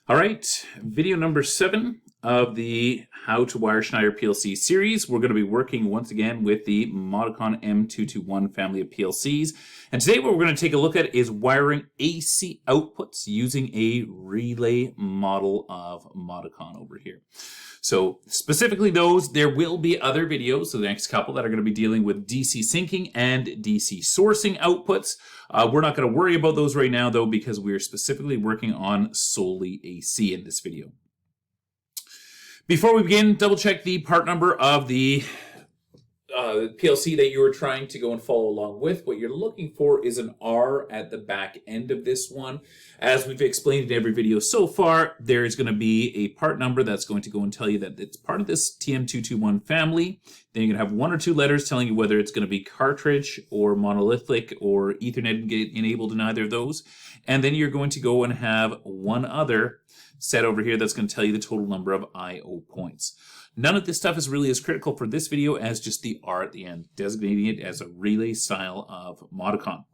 All right, video number 7 of the How to Wire Schneider PLC series. We're going to be working once again with the Modicon M221 family of PLCs. And today what we're going to take a look at is wiring AC outputs using a relay model of Modicon over here. So specifically those, there will be other videos, so the next couple that are going to be dealing with DC syncing and DC sourcing outputs. We're not going to worry about those right now though, because we're specifically working on solely AC in this video. Before we begin, double check the part number of the PLC that you are trying to go and follow along with. What you're looking for is an R at the back end of this one. As we've explained in every video so far, there is going to be a part number that's going to go and tell you that it's part of this TM221 family. Then you're going to have 1 or 2 letters telling you whether it's going to be cartridge or monolithic or Ethernet enabled in either of those. And then you're going to go and have one other set over here that's going to tell you the total number of I/O points. None of this stuff is really as critical for this video as just the R at the end, designating it as a relay style of Modicon.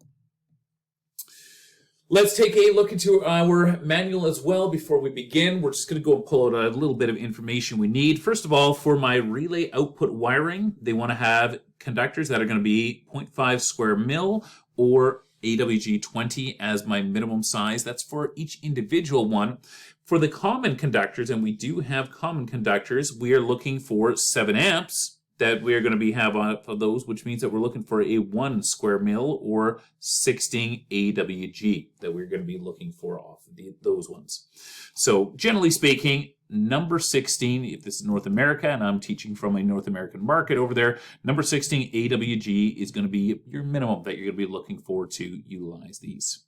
Let's take a look into our manual as well before we begin. We're just going to go and pull out a little bit of information we need. First of all, for my relay output wiring, they want to have conductors that are going to be 0.5 square mil or AWG 20 as my minimum size. That's for each individual one. For the common conductors, and we do have common conductors, we are looking for 7 amps that we are going to have on for those, which means that we're looking for a 1 square mil or 16 AWG that we're going to be looking for off of those ones. So generally speaking, number 16, if this is North America, and I'm teaching from a North American market over there, number 16 AWG is going to be your minimum that you're going to be looking for to utilize these.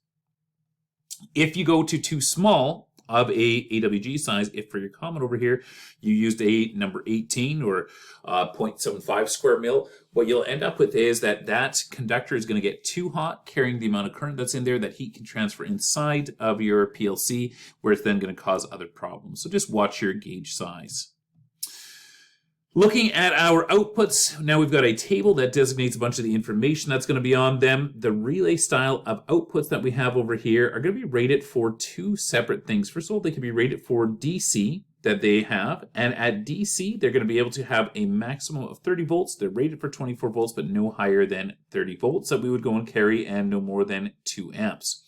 If you go to too small of a AWG size, if for your common over here, you used a number 18 or 0.75 square mil, what you'll end up with is that conductor is going to get too hot, carrying the amount of current that's in there. That heat can transfer inside of your PLC, where it's then going to cause other problems. So just watch your gauge size. Looking at our outputs, now we've got a table that designates a bunch of the information that's going to be on them. The relay style of outputs that we have over here are going to be rated for 2 separate things. First of all, they can be rated for DC that they have, and at DC, they're going to be able to have a maximum of 30 volts. They're rated for 24 volts, but no higher than 30 volts that we would go and carry, and no more than 2 amps.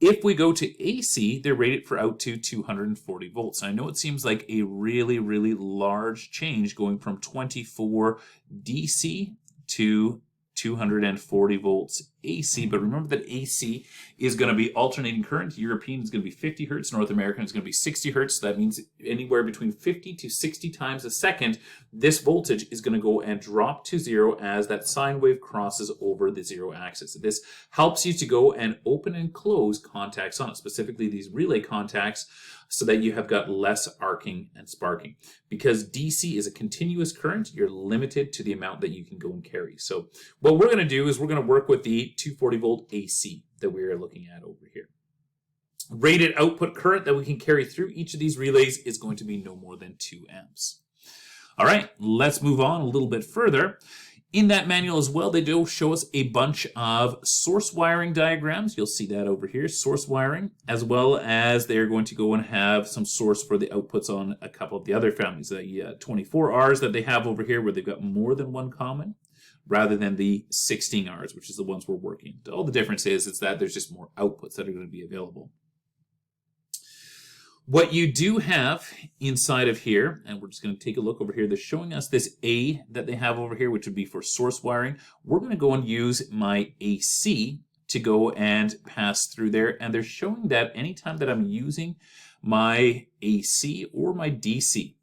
If we go to AC, they're rated for out to 240 volts. I know it seems like a really, really large change going from 24 DC to 240 volts AC, but remember that AC is going to be alternating current. European is going to be 50 hertz, North American is going to be 60 hertz. So that means anywhere between 50 to 60 times a second, this voltage is going to go and drop to 0 as that sine wave crosses over the 0 axis. This helps you to go and open and close contacts on it, specifically these relay contacts, so that you have got less arcing and sparking. Because DC is a continuous current, you're limited to the amount that you can go and carry. So what we're going to do is we're going to work with the 240 volt AC that we are looking at over here. Rated output current that we can carry through each of these relays is going to be no more than 2 amps. All right, let's move on a little bit further. In that manual as well, they do show us a bunch of source wiring diagrams. You'll see that over here, source wiring, as well as they're going to go and have some source for the outputs on a couple of the other families, the 24Rs that they have over here where they've got more than one common, rather than the 16Rs, which is the ones we're working. All the difference is that there's just more outputs that are going to be available. What you do have inside of here, and we're just going to take a look over here, they're showing us this A that they have over here, which would be for source wiring. We're going to go and use my AC to go and pass through there, and they're showing that anytime that I'm using my AC or my DC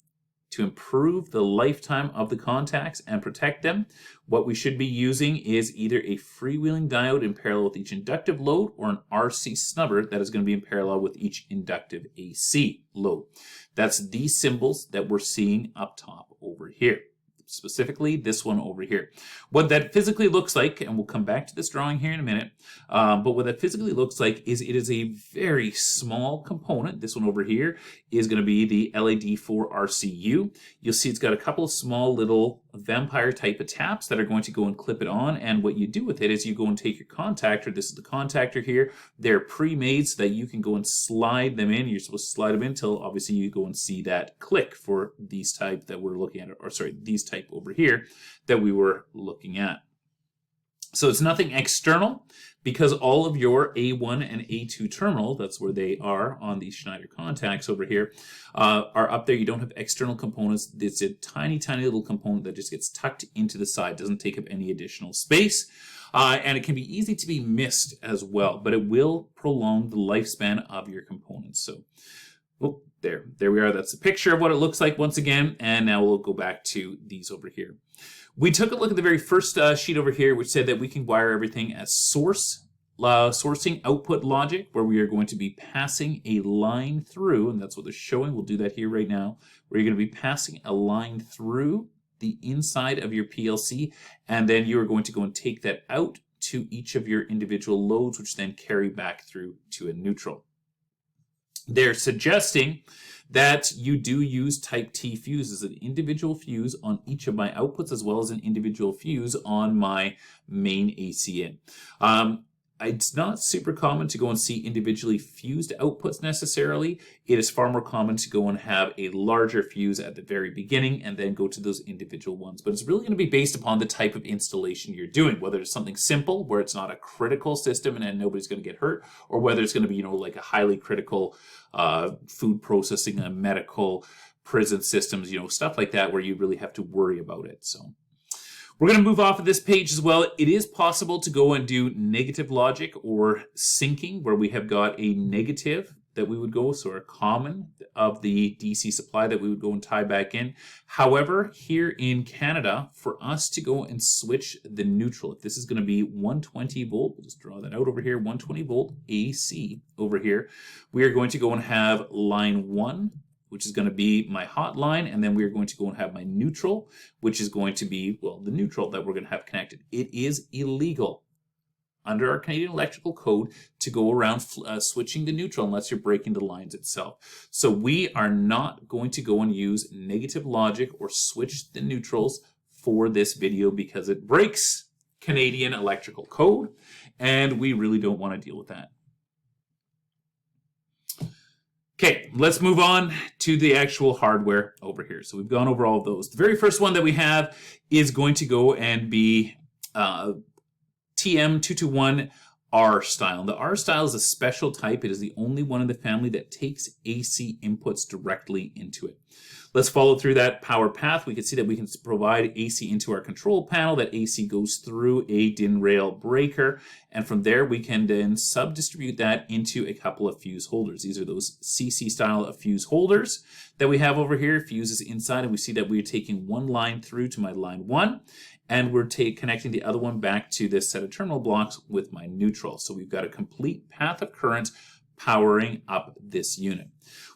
to improve the lifetime of the contacts and protect them, what we should be using is either a freewheeling diode in parallel with each inductive load or an RC snubber that is going to be in parallel with each inductive AC load. That's these symbols that we're seeing up top over here. Specifically this one over here. What that physically looks like, and we'll come back to this drawing here in a minute, but what that physically looks like is it is a very small component. This one over here is going to be the LAD4 RCU. You'll see it's got a couple of small little vampire type of taps that are going to go and clip it on. And what you do with it is you go and take your contactor. This is the contactor here. They're pre-made so that you can go and slide them in. You're supposed to slide them in until obviously you go and see that click for these type that we're looking at, or sorry, these type over here that we were looking at. So it's nothing external, because all of your A1 and A2 terminal, that's where they are on these Schneider contacts over here, are up there. You don't have external components. It's a tiny, tiny little component that just gets tucked into the side, doesn't take up any additional space. And it can be easy to be missed as well, but it will prolong the lifespan of your components. So, oh, there we are. That's a picture of what it looks like once again. And now we'll go back to these over here. We took a look at the very first sheet over here, which said that we can wire everything as sourcing output logic, where we are going to be passing a line through, and that's what they're showing. We'll do that here right now, where you're going to be passing a line through the inside of your PLC, and then you are going to go and take that out to each of your individual loads, which then carry back through to a neutral. They're suggesting that you do use type T fuses, an individual fuse on each of my outputs, as well as an individual fuse on my main AC in. It's not super common to go and see individually fused outputs necessarily. It is far more common to go and have a larger fuse at the very beginning and then go to those individual ones. But it's really going to be based upon the type of installation you're doing, whether it's something simple where it's not a critical system and then nobody's going to get hurt, or whether it's going to be, like a highly critical food processing and medical prison systems, stuff like that where you really have to worry about it. So we're going to move off of this page as well. It is possible to go and do negative logic or syncing, where we have got a negative that we would go, so a common of the DC supply that we would go and tie back in. However, here in Canada, for us to go and switch the neutral, if this is going to be 120 volt, we'll just draw that out over here, 120 volt AC over here, we are going to go and have line 1, which is going to be my hot line, and then we're going to go and have my neutral, which is going to be, the neutral that we're going to have connected. It is illegal under our Canadian electrical code to go around switching the neutral unless you're breaking the lines itself. So we are not going to go and use negative logic or switch the neutrals for this video because it breaks Canadian electrical code, and we really don't want to deal with that. Okay, let's move on to the actual hardware over here. So we've gone over all of those. The very first one that we have is going to go and be TM221 R style. The R style is a special type. It is the only one in the family that takes AC inputs directly into it. Let's follow through that power path. We can see that we can provide AC into our control panel. That AC goes through a DIN rail breaker. And from there, we can then sub-distribute that into a couple of fuse holders. These are those CC style of fuse holders that we have over here. Fuse is inside, and we see that we're taking one line through to my line 1. And we're other the other one back to this set of terminal blocks with my neutral. So we've got a complete path of current powering up this unit.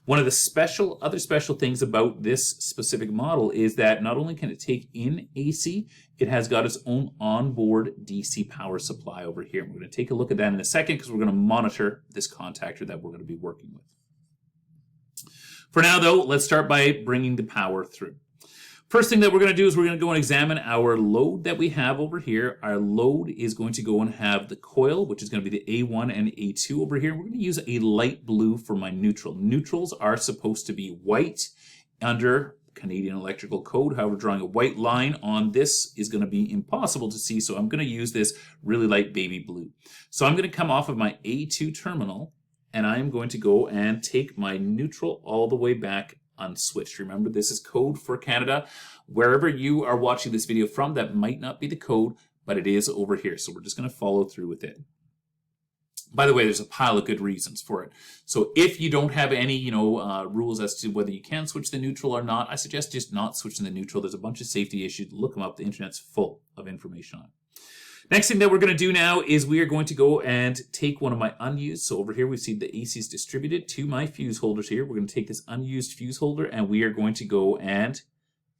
One of the other special things about this specific model is that not only can it take in AC, it has got its own onboard DC power supply over here. And we're going to take a look at that in a second because we're going to monitor this contactor that we're going to be working with. For now, though, let's start by bringing the power through. First thing that we're going to do is we're going to go and examine our load that we have over here. Our load is going to go and have the coil, which is going to be the A1 and A2 over here. We're going to use a light blue for my neutral. Neutrals are supposed to be white under Canadian electrical code. However, drawing a white line on this is going to be impossible to see, so I'm going to use this really light baby blue. So I'm going to come off of my A2 terminal, and I'm going to go and take my neutral all the way back unswitched. Remember, this is code for Canada. Wherever you are watching this video from, that might not be the code, but it is over here. So we're just going to follow through with it. By the way, there's a pile of good reasons for it. So if you don't have any, rules as to whether you can switch the neutral or not, I suggest just not switching the neutral. There's a bunch of safety issues. Look them up. The internet's full of information on it. Next thing that we're going to do now is we are going to go and take one of my unused. So over here we see the AC is distributed to my fuse holders here. We're going to take this unused fuse holder and we are going to go and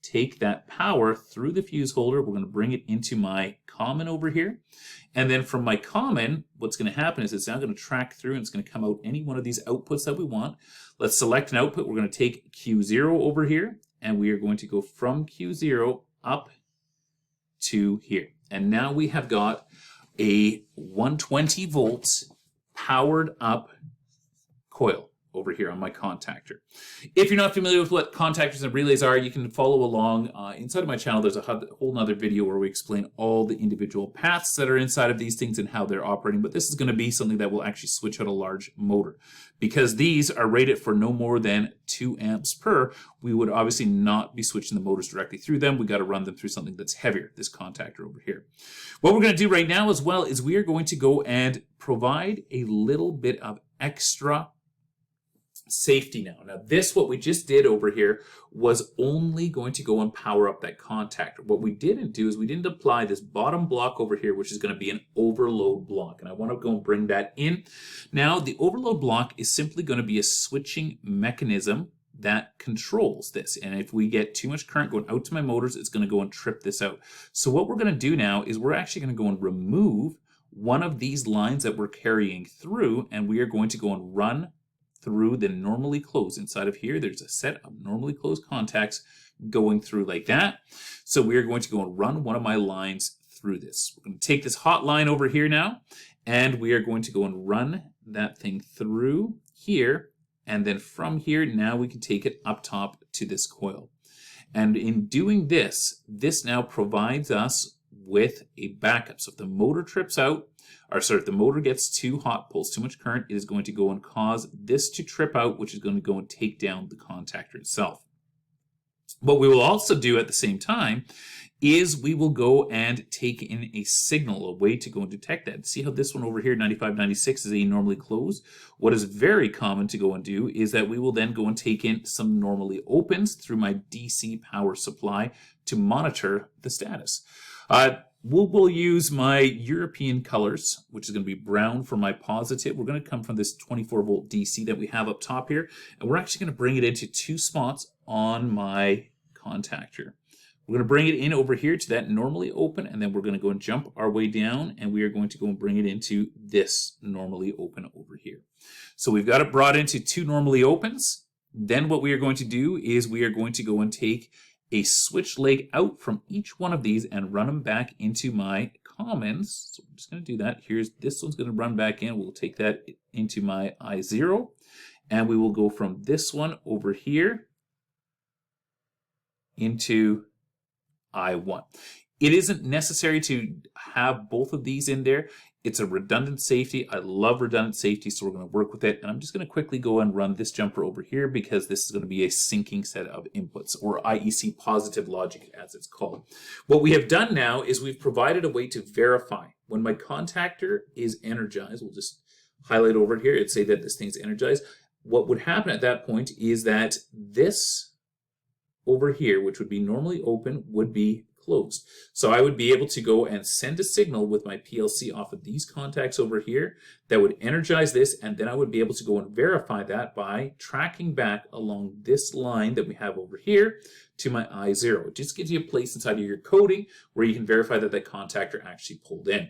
take that power through the fuse holder. We're going to bring it into my common over here. And then from my common, what's going to happen is it's now going to track through and it's going to come out any one of these outputs that we want. Let's select an output. We're going to take Q0 over here and we are going to go from Q0 up to here. And now we have got a 120 volts powered up coil over here on my contactor. If you're not familiar with what contactors and relays are, you can follow along. Inside of my channel, there's a whole nother video where we explain all the individual paths that are inside of these things and how they're operating. But this is going to be something that will actually switch out a large motor. Because these are rated for no more than 2 amps per, we would obviously not be switching the motors directly through them. We got to run them through something that's heavier, this contactor over here. What we're going to do right now as well is we are going to go and provide a little bit of extra safety now. Now this, what we just did over here, was only going to go and power up that contactor. What we didn't do is we didn't apply this bottom block over here, which is going to be an overload block. And I want to go and bring that in. Now the overload block is simply going to be a switching mechanism that controls this. And if we get too much current going out to my motors, it's going to go and trip this out. So what we're going to do now is we're actually going to go and remove one of these lines that we're carrying through, and we are going to go and run through the normally closed. Inside of here, there's a set of normally closed contacts going through like that. So we are going to go and run one of my lines through this. We're going to take this hot line over here now, and we are going to go and run that thing through here. And then from here, now we can take it up top to this coil. And in doing this, this now provides us with a backup. So if the motor trips out, or sorry, if the motor gets too hot, pulls too much current, it is going to go and cause this to trip out, which is going to go and take down the contactor itself. What we will also do at the same time is we will go and take in a signal, a way to go and detect that. See how this one over here, 9596, is a normally closed? What is very common to go and do is that we will then go and take in some normally opens through my DC power supply to monitor the status. We'll use my European colors, which is going to be brown for my positive. We're going to come from this 24 volt DC that we have up top here, and we're actually going to bring it into 2 spots on my contactor. We're going to bring it in over here to that normally open, and then we're going to go and jump our way down, and we are going to go and bring it into this normally open over here. So we've got it brought into 2 normally opens. Then what we are going to do is we are going to go and take a switch leg out from each one of these and run them back into my commons. So I'm just going to do that. Here's this one's going to run back in. We'll take that into my I0, and we will go from this one over here into I1. It isn't necessary to have both of these in there. It's a redundant safety. I love redundant safety, so we're going to work with it. And I'm just going to quickly go and run this jumper over here because this is going to be a syncing set of inputs, or IEC Positive logic as it's called. What we have done now is we've provided a way to verify when my contactor is energized. We'll just highlight over here and say that this thing's energized. What would happen at that point is that this over here, which would be normally open, would be closed. So I would be able to go and send a signal with my PLC off of these contacts over here that would energize this, and then I would be able to go and verify that by tracking back along this line that we have over here to my I0. It just gives you a place inside of your coding where you can verify that the contactor actually pulled in.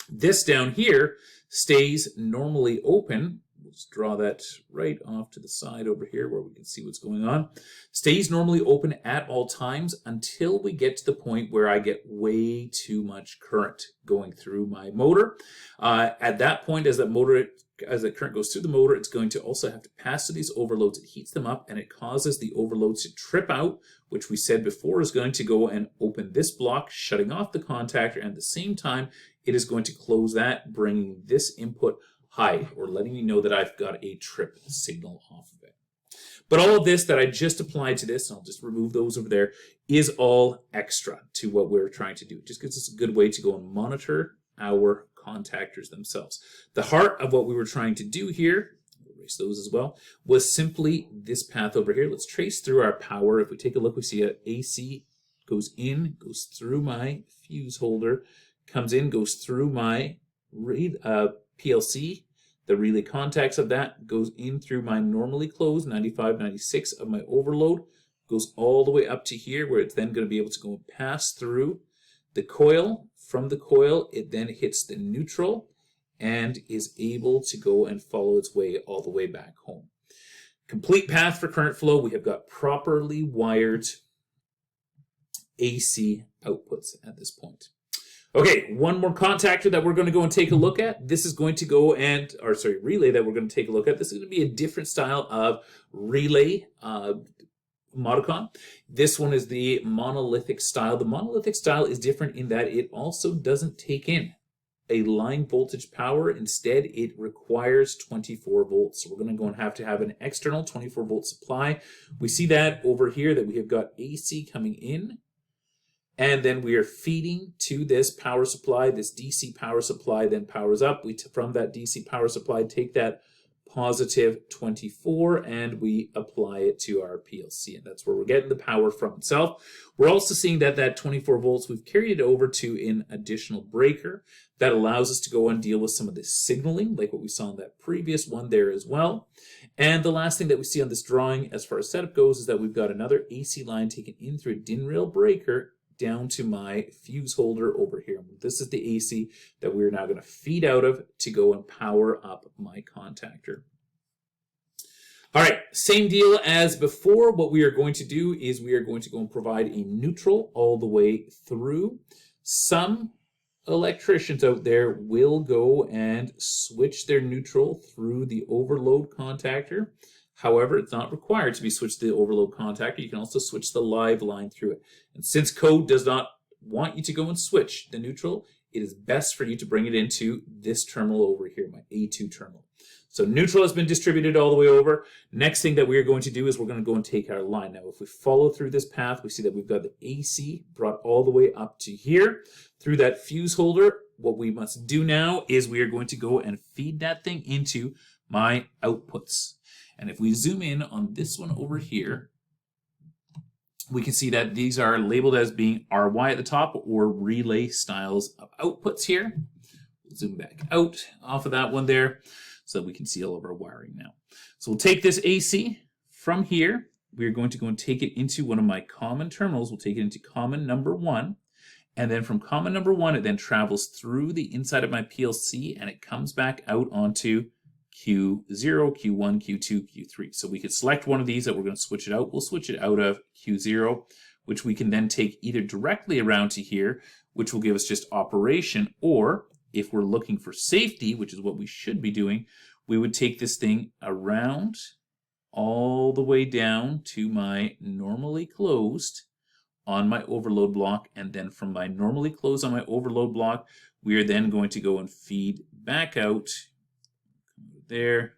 This down here stays normally open. We'll just draw that right off to the side over here where we can see what's going on. Stays normally open at all times until we get to the point where I get way too much current going through my motor. At that point, as the current goes through the motor, it's going to also have to pass through these overloads. It heats them up and it causes the overloads to trip out, which we said before is going to go and open this block, shutting off the contactor, and at the same time, it is going to close that, bringing this input high, or letting me know that I've got a trip signal off of it. But all of this that I just applied to this, and I'll just remove those over there, is all extra to what we're trying to do. It just gives us a good way to go and monitor our contactors themselves. The heart of what we were trying to do here, erase those as well, was simply this path over here. Let's trace through our power. If we take a look, we see a AC goes in, goes through my fuse holder, comes in, goes through my PLC, the relay contacts of that goes in through my normally closed 9596 of my overload, goes all the way up to here where it's then going to be able to go and pass through the coil. From the coil, it then hits the neutral and is able to go and follow its way all the way back home. Complete path for current flow. We have got properly wired AC outputs at this point. Okay, one more contactor that we're going to go and take a look at. This is going to go and, relay that we're going to take a look at. This is going to be a different style of relay Modicon. This one is the monolithic style. The monolithic style is different in that it also doesn't take in a line voltage power. Instead, it requires 24 volts. So we're going to go and have to have an external 24 volt supply. We see that over here that we have got AC coming in, and then we are feeding to this power supply. This DC power supply then powers up. We, from that DC power supply, take that positive 24 and we apply it to our PLC, and that's where we're getting the power from itself. We're also seeing that that 24 volts, we've carried it over to an additional breaker that allows us to go and deal with some of this signaling, like what we saw in that previous one there as well. And the last thing that we see on this drawing as far as setup goes is that we've got another AC line taken in through a DIN rail breaker down to my fuse holder over here. This is the AC that we're now going to feed out of to go and power up my contactor. All right, same deal as before. What we are going to do is we are going to go and provide a neutral all the way through. Some electricians out there will go and switch their neutral through the overload contactor. However, it's not required to be switched to the overload contactor. You can also switch the live line through it. And since code does not want you to go and switch the neutral, it is best for you to bring it into this terminal over here, my A2 terminal. So neutral has been distributed all the way over. Next thing that we are going to do is we're going to go and take our line. Now, if we follow through this path, we see that we've got the AC brought all the way up to here through that fuse holder. What we must do now is we are going to go and feed that thing into my outputs. And if we zoom in on this one over here, we can see that these are labeled as being RY at the top, or relay styles of outputs here. We'll zoom back out off of that one there so that we can see all of our wiring now. So we'll take this AC from here. We're going to go and take it into one of my common terminals. We'll take it into common number 1. And then from common number 1, it then travels through the inside of my PLC and it comes back out onto Q0, Q1, Q2, Q3. So we could select one of these that we're going to switch it out. We'll switch it out of Q0, which we can then take either directly around to here, which will give us just operation, or if we're looking for safety, which is what we should be doing, we would take this thing around all the way down to my normally closed on my overload block, and then from my normally closed on my overload block, we are then going to go and feed back out there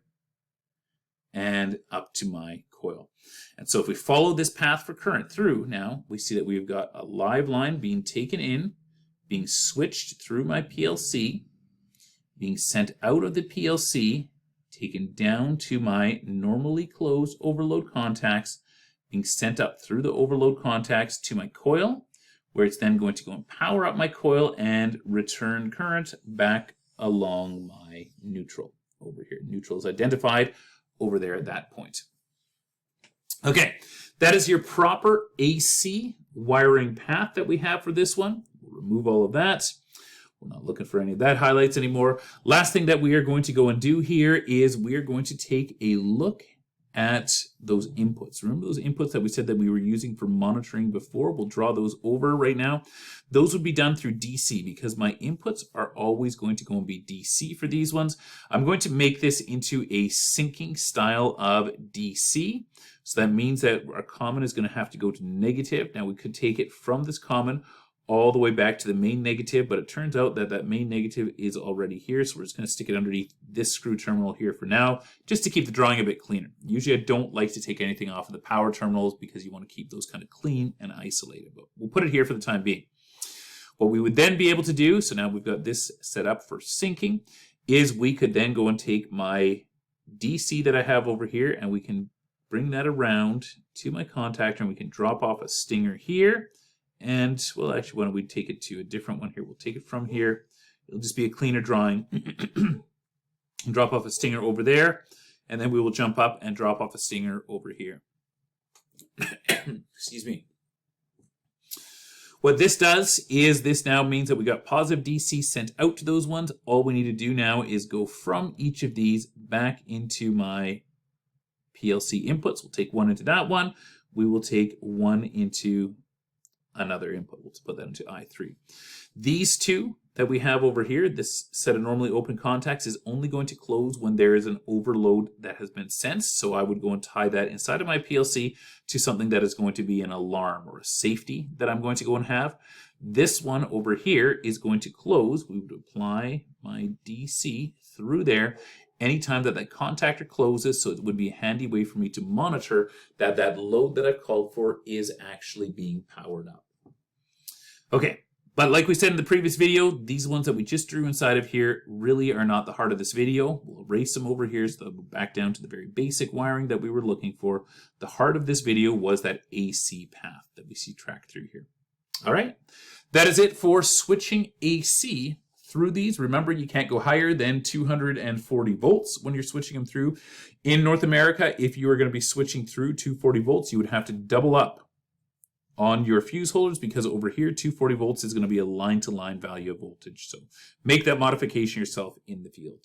and up to my coil. And so if we follow this path for current through, now we see that we've got a live line being taken in, being switched through my PLC, being sent out of the PLC, taken down to my normally closed overload contacts, being sent up through the overload contacts to my coil, where it's then going to go and power up my coil and return current back along my neutral. Over here, neutral is identified over there at that point. Okay, that is your proper AC wiring path that we have for this one. We'll remove all of that. We're not looking for any of that highlights anymore. Last thing that we are going to go and do here is we are going to take a look at those inputs. Remember those inputs that we said that we were using for monitoring before? We'll draw those over right now. Those would be done through DC because my inputs are always going to go and be DC for these ones. I'm going to make this into a syncing style of DC. So that means that our common is going to have to go to negative. Now we could take it from this common all the way back to the main negative, but it turns out that that main negative is already here, so we're just going to stick it underneath this screw terminal here for now, just to keep the drawing a bit cleaner. Usually I don't like to take anything off of the power terminals because you want to keep those kind of clean and isolated, but we'll put it here for the time being. What we would then be able to do, so now we've got this set up for syncing, is we could then go and take my DC that I have over here and we can bring that around to my contactor and we can drop off a stinger here. And, well, actually, why don't we take it to a different one here? We'll take it from here. It'll just be a cleaner drawing. And drop off a stinger over there. And then we will jump up and drop off a stinger over here. Excuse me. What this does is this now means that we got positive DC sent out to those ones. All we need to do now is go from each of these back into my PLC inputs. We'll take one into that one. We will take one into another input. Let's put that into I3. These two that we have over here, this set of normally open contacts is only going to close when there is an overload that has been sensed. So I would go and tie that inside of my PLC to something that is going to be an alarm or a safety that I'm going to go and have. This one over here is going to close. We would apply my DC through there anytime that that contactor closes, so it would be a handy way for me to monitor that that load that I've called for is actually being powered up. Okay, but like we said in the previous video, these ones that we just drew inside of here really are not the heart of this video. We'll erase them over here so that we're back down to the very basic wiring that we were looking for. The heart of this video was that AC path that we see tracked through here. All right, that is it for switching AC through these. Remember, you can't go higher than 240 volts when you're switching them through. In North America, if you are going to be switching through 240 volts, you would have to double up on your fuse holders, because over here 240 volts is going to be a line-to-line value of voltage. So make that modification yourself in the field.